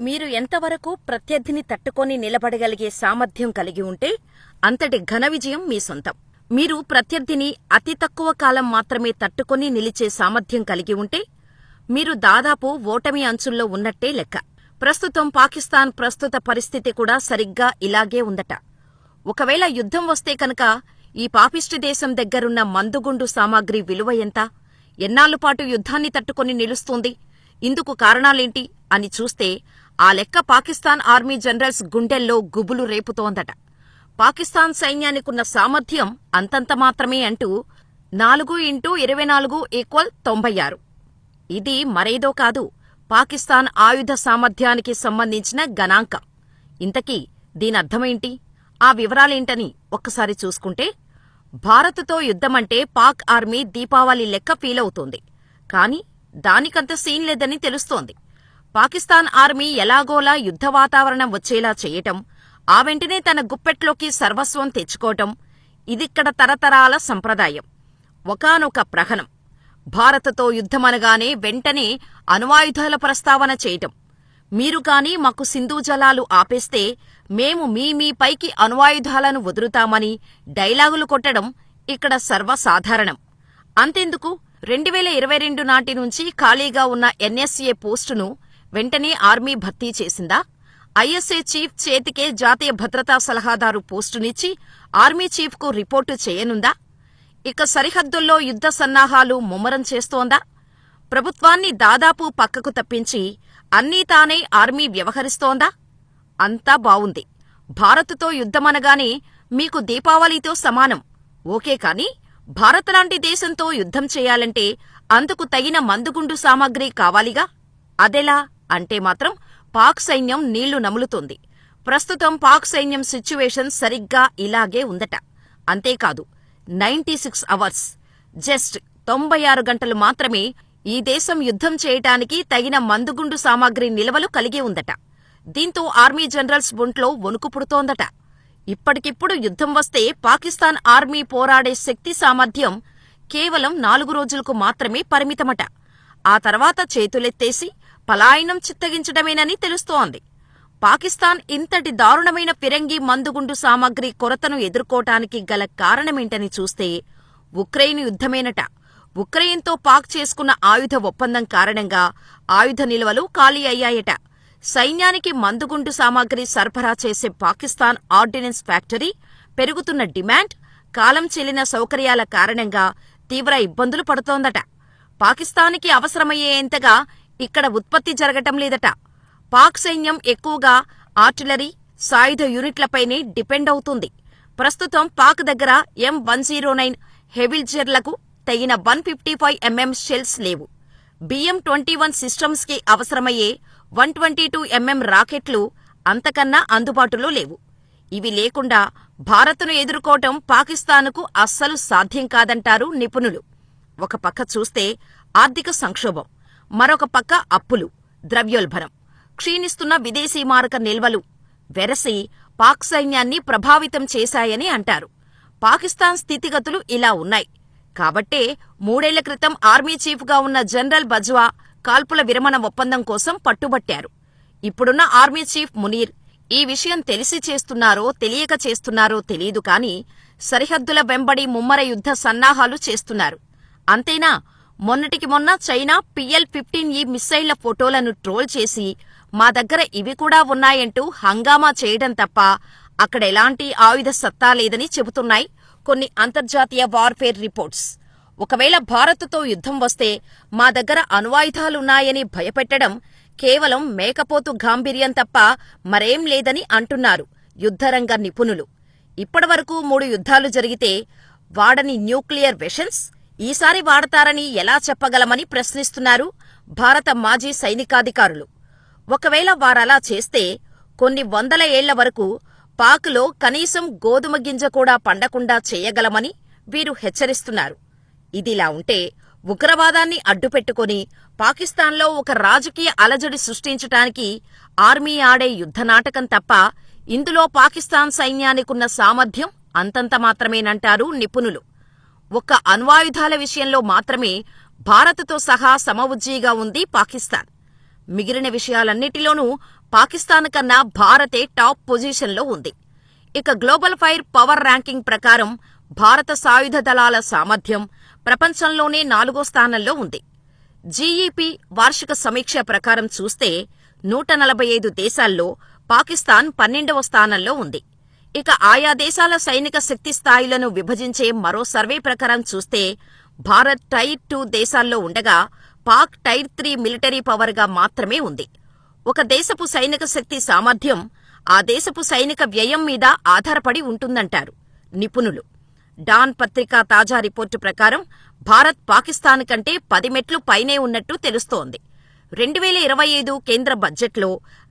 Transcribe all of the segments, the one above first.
మీరు ఎంతవరకు ప్రత్యర్థిని తట్టుకొని నిలబడగలిగే సామర్థ్యం కలిగి ఉంటే అంతటి ఘన విజయం మీ సొంతం. మీరు ప్రత్యర్థిని అతి తక్కువ కాలం మాత్రమే తట్టుకొని నిలిచే సామర్థ్యం కలిగి ఉంటే మీరు దాదాపు ఓటమి అంచుల్లో ఉన్నట్టే లెక్క. ప్రస్తుతం పాకిస్తాన్ ప్రస్తుత పరిస్థితి కూడా సరిగ్గా ఇలాగే ఉందట. ఒకవేళ యుద్ధం వస్తే కనుక ఈ పాపిష్టి దేశం దగ్గరున్న మందుగుండు సామాగ్రి విలువ ఎంత? ఎన్నాళ్లుపాటు యుద్ధాన్ని తట్టుకొని నిలుస్తుంది? ఇందుకు కారణాలేంటి అని చూస్తే ఆ లెక్క పాకిస్తాన్ ఆర్మీ జనరల్స్ గుండెల్లో గుబులు రేపుతోందట. పాకిస్తాన్ సైన్యానికున్న సామర్థ్యం అంతంత మాత్రమే అంటూ 4x24=96. ఇది మరేదో కాదు, పాకిస్తాన్ ఆయుధ సామర్థ్యానికి సంబంధించిన గణాంకం. ఇంతకీ దీనర్థమేంటి? ఆ వివరాలేంటని ఒక్కసారి చూసుకుంటే, భారత్తో యుద్ధమంటే పాక్ ఆర్మీ దీపావళి లెక్క ఫీలవుతోంది. కాని దానికంత సీన్ లేదని తెలుస్తోంది. పాకిస్తాన్ ఆర్మీ ఎలాగోలా యుద్ధ వాతావరణం వచ్చేలా చేయటం, ఆ వెంటనే తన గుప్పెట్లోకి సర్వస్వం తెచ్చుకోవటం ఇదిక్కడ తరతరాల సంప్రదాయం. ఒకానొక ప్రహణం భారత్తో యుద్ధమనగానే వెంటనే అణ్వాయుధాల ప్రస్తావన చేయటం. మీరు కాని మాకు సింధు జలాలు ఆపేస్తే మేము మీపైకి అణ్వాయుధాలను వదులుతామని డైలాగులు కొట్టడం ఇక్కడ సర్వసాధారణం. అంతెందుకు, 2022 నాటి నుంచి ఖాళీగా ఉన్న ఎన్ఎస్ఏ పోస్టును వెంటనే ఆర్మీ భర్తీ చేసిందా? ఐఎస్ఏ చీఫ్ చేతికే జాతీయ భద్రతా సలహాదారు పోస్టునిచ్చి ఆర్మీ చీఫ్కు రిపోర్టు చేయనుందా? ఇక సరిహద్దుల్లో యుద్ధ సన్నాహాలు ముమ్మరం చేస్తోందా? ప్రభుత్వాన్ని దాదాపు పక్కకు తప్పించి అన్నీ తానే ఆర్మీ వ్యవహరిస్తోందా? అంతా బావుంది. భారత్తో యుద్ధమనగానే మీకు దీపావళితో సమానం. ఓకే, కాని భారత్ లాంటి దేశంతో యుద్ధం చేయాలంటే అందుకు తగిన మందుగుండు సామాగ్రి కావాలిగా. అదెలా అంటే మాత్రం పాక్ సైన్యం నీళ్లు నములుతోంది. ప్రస్తుతం పాక్ సైన్యం సిచ్యువేషన్ సరిగ్గా ఇలాగే ఉందట. అంతేకాదు, 96 అవర్స్, జస్ట్ 96 గంటలు మాత్రమే ఈ దేశం యుద్ధం చేయటానికి తగిన మందుగుండు సామాగ్రి నిల్వలు కలిగి ఉందట. దీంతో ఆర్మీ జనరల్స్ ఒంట్లో వణుకు పుడుతోందట. ఇప్పటికిప్పుడు యుద్ధం వస్తే పాకిస్తాన్ ఆర్మీ పోరాడే శక్తి సామర్థ్యం కేవలం 4 రోజులకు మాత్రమే పరిమితమట. ఆ తర్వాత చేతులెత్తేసి పలాయనం చిత్తగించడమేనని తెలుస్తోంది. పాకిస్తాన్ ఇంతటి దారుణమైన ఫిరంగి మందుగుండు సామాగ్రి కొరతను ఎదుర్కోటానికి గల కారణమేంటని చూస్తే ఉక్రెయిన్ యుద్ధమేనట. ఉక్రెయిన్తో పాక్ చేసుకున్న ఆయుధ ఒప్పందం కారణంగా ఆయుధ నిల్వలు ఖాళీ అయ్యాయట. సైన్యానికి మందుగుండు సామాగ్రి సరఫరా చేసే పాకిస్తాన్ ఆర్డినెన్స్ ఫ్యాక్టరీ పెరుగుతున్న డిమాండ్, కాలం చెల్లిన సౌకర్యాల కారణంగా తీవ్ర ఇబ్బందులు పడుతోందట. పాకిస్తాన్కి అవసరమయ్యేంతగా ఇక్కడ ఉత్పత్తి జరగటం లేదట. పాక్ సైన్యం ఎక్కువగా ఆర్టిలరీ, సాయుధ యూనిట్లపైనే డిపెండ్ అవుతుంది. ప్రస్తుతం పాక్ దగ్గర M109 హెవిల్జర్లకు తగిన 155mm షెల్స్ లేవు. BM-21 సిస్టమ్స్కి అవసరమయ్యే 122mm రాకెట్లు అంతకన్నా అందుబాటులో లేవు. ఇవి లేకుండా భారత్ను ఎదుర్కోవటం పాకిస్తాన్కు అస్సలు సాధ్యం కాదంటారు నిపుణులు. ఒక పక్క చూస్తే ఆర్థిక సంక్షోభం, మరొక పక్క అప్పులు, ద్రవ్యోల్బణం, క్షీణిస్తున్న విదేశీ మారక నిల్వలు వెరసి పాక్ సైన్యాన్ని ప్రభావితం చేశాయని అంటారు. పాకిస్తాన్ స్థితిగతులు ఇలా ఉన్నాయి కాబట్టే 3 ఏళ్ల క్రితం ఆర్మీ చీఫ్గా ఉన్న జనరల్ బజ్వా కాల్పుల విరమణ ఒప్పందం కోసం పట్టుబట్టారు. ఇప్పుడున్న ఆర్మీ చీఫ్ మునీర్ ఈ విషయం తెలిసి చేస్తున్నారో తెలియక చేస్తున్నారో తెలీదు కాని సరిహద్దుల వెంబడి ముమ్మర యుద్ధ సన్నాహాలు చేస్తున్నారు. అంతేనా, మొన్నటికి మొన్న చైనా PL-15E మిస్సైళ్ల ఫోటోలను ట్రోల్ చేసి మా దగ్గర ఇవి కూడా ఉన్నాయంటూ హంగామా చేయడం తప్ప అక్కడెలాంటి ఆయుధ సత్తా లేదని చెబుతున్నాయి కొన్ని అంతర్జాతీయ వార్ఫేర్ రిపోర్ట్స్. ఒకవేళ భారత్తో యుద్ధం వస్తే మా దగ్గర అణ్వాయుధాలున్నాయని భయపెట్టడం కేవలం మేకపోతు గాంభీర్యం తప్ప మరేం లేదని అంటున్నారు యుద్ధరంగ నిపుణులు. ఇప్పటివరకు 3 యుద్ధాలు జరిగితే వాడని న్యూక్లియర్ వెషన్స్ ఈసారి వాడతారని ఎలా చెప్పగలమని ప్రశ్నిస్తున్నారు భారత మాజీ సైనికాధికారులు. ఒకవేళ వారలా చేస్తే కొన్ని వందల ఏళ్ల వరకు పాక్లో కనీసం గోధుమ గింజ కూడా పండకుండా చేయగలమని వీరు హెచ్చరిస్తున్నారు. ఇదిలా ఉంటే ఉగ్రవాదాన్ని అడ్డుపెట్టుకుని పాకిస్తాన్లో ఒక రాజకీయ అలజడి సృష్టించటానికి ఆర్మీ ఆడే యుద్ధనాటకం తప్ప ఇందులో పాకిస్తాన్ సైన్యానికున్న సామర్థ్యం అంతంత మాత్రమేనంటారు నిపుణులు. ఒక్క అణ్వాయుధాల విషయంలో మాత్రమే భారత్తో సహా సమవుజ్జీగా ఉంది పాకిస్తాన్. మిగిలిన విషయాలన్నిటిలోనూ పాకిస్తాన్ కన్నా భారతే టాప్ పొజిషన్లో ఉంది. ఇక గ్లోబల్ ఫైర్ పవర్ ర్యాంకింగ్ ప్రకారం భారత సాయుధ దళాల సామర్థ్యం ప్రపంచంలోనే 4వ స్థానంలో ఉంది. జీఈపీ వార్షిక సమీక్ష ప్రకారం చూస్తే 145 దేశాల్లో పాకిస్తాన్ 12వ స్థానంలో ఉంది. ఇక ఆయా దేశాల సైనిక శక్తి స్థాయిలను విభజించే మరో సర్వే ప్రకారం చూస్తే భారత్ టైర్ 2 దేశాల్లో ఉండగా పాక్ టైర్ 3 మిలిటరీ పవర్గా మాత్రమే ఉంది. ఒక దేశపు సైనిక శక్తి సామర్థ్యం ఆ దేశపు సైనిక వ్యయం మీద ఆధారపడి ఉంటుందంటారు నిపుణులు. డాన్ పత్రిక తాజా రిపోర్టు ప్రకారం భారత్ పాకిస్తాన్ కంటే 10 మెట్లు పైనే ఉన్నట్టు తెలుస్తోంది. 2025 కేంద్ర బడ్జెట్లో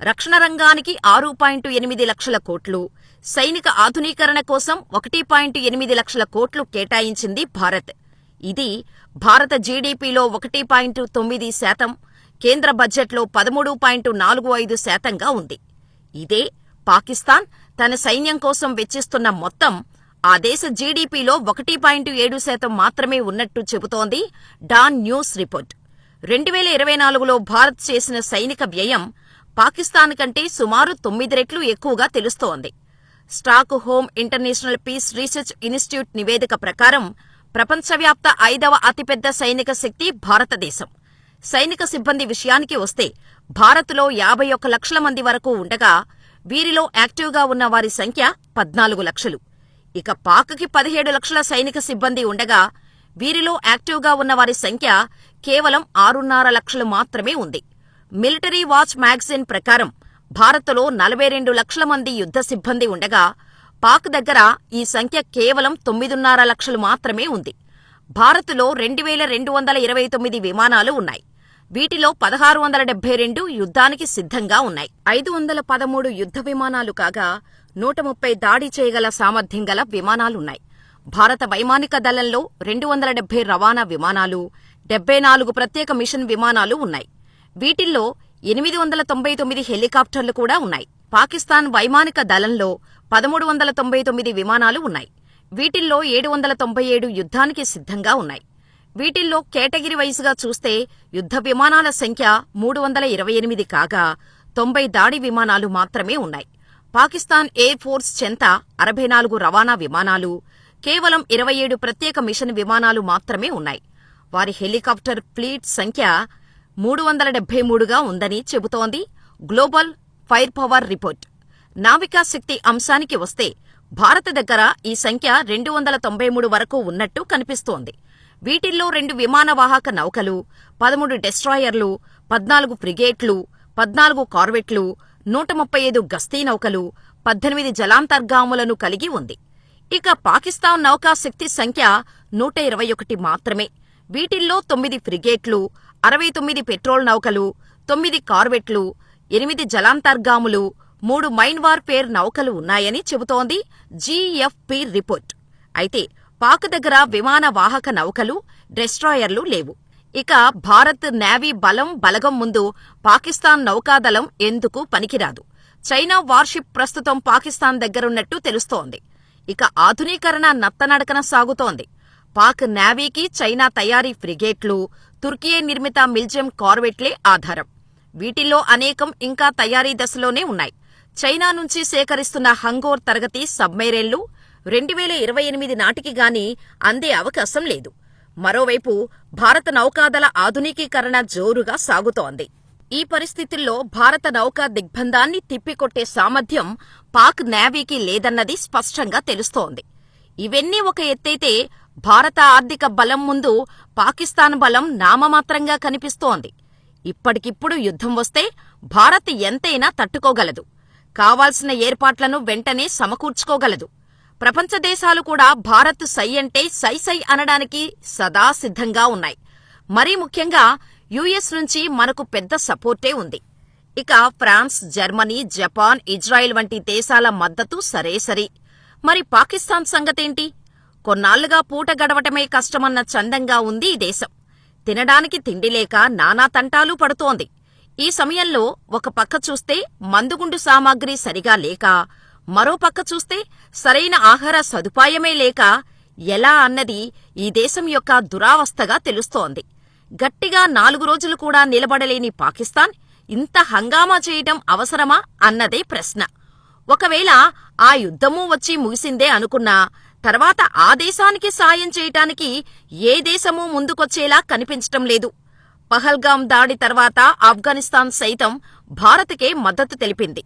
రక్షణ రంగానికి 6.8 లక్షల కోట్లు, సైనిక ఆధునీకరణ కోసం 1.8 లక్షల కోట్లు కేటాయించింది భారత్. ఇది భారత జీడీపీలో 1.9%, కేంద్ర బడ్జెట్లో 13.45%గా ఉంది. ఇదే పాకిస్తాన్ తన సైన్యం కోసం వెచ్చిస్తున్న మొత్తం ఆ దేశ జీడీపీలో 1.7% మాత్రమే ఉన్నట్టు చెబుతోంది డాన్ న్యూస్ రిపోర్ట్. 2024లో భారత్ చేసిన సైనిక వ్యయం పాకిస్తాన్ కంటే సుమారు 9 రెట్లు ఎక్కువగా తెలుస్తోంది. Stockholm International Peace Research Institute నివేదిక ప్రకారం ప్రపంచవ్యాప్త 5వ అతిపెద్ద సైనిక శక్తి భారతదేశం. సైనిక సిబ్బంది విషయానికి వస్తే భారత్లో 51 లక్షల మంది వరకు ఉండగా వీరిలో యాక్టివ్గా ఉన్న వారి సంఖ్య 14 లక్షలు. ఇక పాక్కి 17 లక్షల సైనిక సిబ్బంది ఉండగా వీరిలో యాక్టివ్గా ఉన్న వారి సంఖ్య కేవలం 6.5 లక్షలు మాత్రమే ఉంది. మిలిటరీ వాచ్ మ్యాగజైన్ ప్రకారం భారత్లో 42 లక్షల మంది యుద్ధ సిబ్బంది ఉండగా పాక్ దగ్గర ఈ సంఖ్య కేవలం 9.5 లక్షలు మాత్రమే ఉంది. భారత్లో 2229 విమానాలు ఉన్నాయి. వీటిలో 1672 యుద్ధానికి సిద్ధంగా ఉన్నాయి. 513 యుద్ధ విమానాలు కాగా 130 దాడి చేయగల సామర్థ్యం గల విమానాలున్నాయి. భారత వైమానిక దళంలో 270 రవాణా విమానాలు, 74 ప్రత్యేక మిషన్ విమానాలు ఉన్నాయి. వీటిల్లో 899 హెలికాప్టర్లు కూడా ఉన్నాయి. పాకిస్తాన్ వైమానిక దళంలో 1399 విమానాలు ఉన్నాయి. వీటిల్లో 797 యుద్ధానికి సిద్ధంగా ఉన్నాయి. వీటిల్లో కేటగిరీ వైజ్గా చూస్తే యుద్ధ విమానాల సంఖ్య 328 కాగా 90 దాడి విమానాలు మాత్రమే ఉన్నాయి. పాకిస్తాన్ ఎయిర్ ఫోర్స్ చెంత 64 రవాణా విమానాలు, కేవలం 27 ప్రత్యేక మిషన్ విమానాలు మాత్రమే ఉన్నాయి. వారి హెలికాప్టర్ ఫ్లీట్ సంఖ్య 373గా ఉందని చెబుతోంది గ్లోబల్ ఫైర్ పవర్ రిపోర్ట్. నావికా శక్తి అంశానికి వస్తే భారత దగ్గర ఈ సంఖ్య 293 వరకు ఉన్నట్టు కనిపిస్తోంది. వీటిల్లో 2 విమానవాహక నౌకలు, 13 డెస్ట్రాయర్లు, 14 ఫ్రిగేట్లు, 14 కార్వెట్లు, 135 గస్తీ నౌకలు, 18 జలాంతర్గాములను కలిగి ఉంది. ఇక పాకిస్తాన్ నౌకా శక్తి సంఖ్య 121 మాత్రమే. వీటిల్లో 9 ఫ్రిగేట్లు, 69 పెట్రోల్ నౌకలు, 9 కార్వెట్లు, 8 జలాంతర్గాములు, 3 మైన్ వార్ఫేర్ నౌకలు ఉన్నాయని చెబుతోంది జీఎఫ్పీ రిపోర్ట్. అయితే పాక్ దగ్గర విమాన వాహక నౌకలు, డెస్ట్రాయర్లు లేవు. ఇక భారత్ నేవీ బలగం ముందు పాకిస్తాన్ నౌకాదళం ఎందుకు పనికిరాదు. చైనా వార్షిప్ ప్రస్తుతం పాకిస్తాన్ దగ్గరున్నట్టు తెలుస్తోంది. ఇక ఆధునీకరణ నత్తనడకన సాగుతోంది. పాక్ నేవీకి చైనా తయారీ ఫ్రిగేట్లు, తుర్కియే నిర్మిత మిల్జెం కార్వెట్లే ఆధారం. వీటిల్లో అనేకం ఇంకా తయారీ దశలోనే ఉన్నాయి. చైనా నుంచి సేకరిస్తున్న హంగోర్ తరగతి సబ్మెరైన్లు 2028 నాటికి గాని అందే అవకాశం లేదు. మరోవైపు భారత నౌకాదళ ఆధునికీకరణ జోరుగా సాగుతోంది. ఈ పరిస్థితుల్లో భారత నౌకా దిగ్బంధాన్ని తిప్పికొట్టే సామర్థ్యం పాక్ నేవీకి లేదన్నది స్పష్టంగా తెలుస్తోంది. ఇవన్నీ ఒక ఎత్తైతే భారత ఆర్థిక బలం ముందు పాకిస్తాన్ బలం నామమాత్రంగా కనిపిస్తోంది. ఇప్పటికిప్పుడు యుద్ధం వస్తే భారత్ ఎంతైనా తట్టుకోగలదు. కావాల్సిన ఏర్పాట్లను వెంటనే సమకూర్చుకోగలదు. ప్రపంచ దేశాలు కూడా భారత్ సై అంటే సై అనడానికి సదా సిద్ధంగా ఉన్నాయి. మరీ ముఖ్యంగా యుఎస్ నుంచి మనకు పెద్ద సపోర్టే ఉంది. ఇక ఫ్రాన్స్, జర్మనీ, జపాన్, ఇజ్రాయెల్ వంటి దేశాల మద్దతు సరే. మరి పాకిస్తాన్ సంగతేంటి? కొన్నాళ్లుగా పూట గడవటమే కష్టమన్న చందంగా ఉంది ఈ దేశం. తినడానికి తిండి లేక నానా తంటాలు పడుతోంది. ఈ సమయంలో ఒక పక్క చూస్తే మందుగుండు సామాగ్రి సరిగా లేక, మరో పక్క చూస్తే సరైన ఆహార సదుపాయమే లేక ఎలా అన్నది ఈ దేశం యొక్క దురావస్థగా తెలుస్తోంది. గట్టిగా 4 రోజులు కూడా నిలబడలేని పాకిస్తాన్ ఇంత హంగామా చేయటం అవసరమా అన్నదే ప్రశ్న. ఒకవేళ ఆ యుద్ధమూ వచ్చి ముగిసిందే అనుకున్నా తర్వాత ఆ దేశానికి సాయం చేయటానికి ఏ దేశమూ ముందుకొచ్చేలా కనిపించటం లేదు. పహల్గాం దాడి తర్వాత ఆఫ్ఘనిస్తాన్ సైతం భారత్కే మద్దతు తెలిపింది.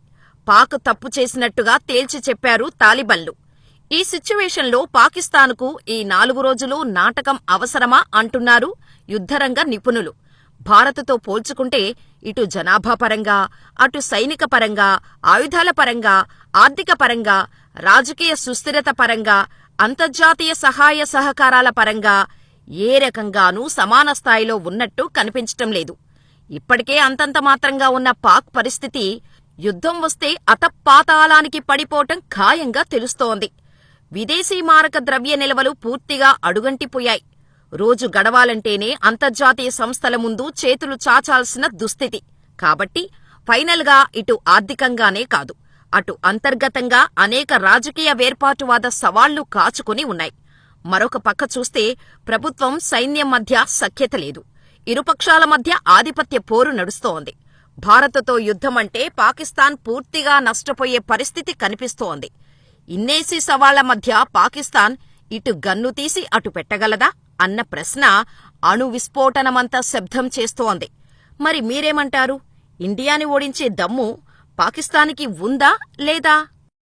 పాక్ తప్పు చేసినట్టుగా తేల్చి చెప్పారు తాలిబన్లు. ఈ సిచ్యువేషన్లో పాకిస్తాన్కు ఈ 4 రోజులు నాటకం అవసరమా అంటున్నారు యుద్ధరంగ నిపుణులు. భారత్తో పోల్చుకుంటే ఇటు జనాభా పరంగా, అటు సైనిక పరంగా, ఆయుధాల పరంగా, ఆర్థిక పరంగా, రాజకీయ సుస్థిరత పరంగా, అంతర్జాతీయ సహాయ సహకారాల పరంగా ఏ రకంగానూ సమాన స్థాయిలో ఉన్నట్టు కనిపించటం లేదు. ఇప్పటికే అంతంత మాత్రంగా ఉన్న పాక్ పరిస్థితి యుద్ధం వస్తే అతపాతాళానికి పడిపోవటం ఖాయంగా తెలుస్తోంది. విదేశీ మారక ద్రవ్య నిల్వలు పూర్తిగా అడుగంటిపోయాయి. రోజు గడవాలంటేనే అంతర్జాతీయ సంస్థల ముందు చేతులు చాచాల్సిన దుస్థితి. కాబట్టి ఫైనల్గా ఇటు ఆర్థికంగానే కాదు, అటు అంతర్గతంగా అనేక రాజకీయ వేర్పాటువాద సవాళ్లు కాచుకుని ఉన్నాయి. మరొక పక్క చూస్తే ప్రభుత్వం సైన్యం మధ్య సఖ్యత లేదు. ఇరుపక్షాల మధ్య ఆధిపత్య పోరు నడుస్తోంది. భారత్తో యుద్ధమంటే పాకిస్తాన్ పూర్తిగా నష్టపోయే పరిస్థితి కనిపిస్తోంది. ఇన్నేసి సవాళ్ల మధ్య పాకిస్తాన్ ఇటు గన్ను తీసి అటు పెట్టగలదా అన్న ప్రశ్న అణు విస్ఫోటనమంత శబ్దం చేస్తోంది. మరి మీరేమంటారు? ఇండియాని ఓడించే దమ్ము పాకిస్తాన్కి ఉందా లేదా?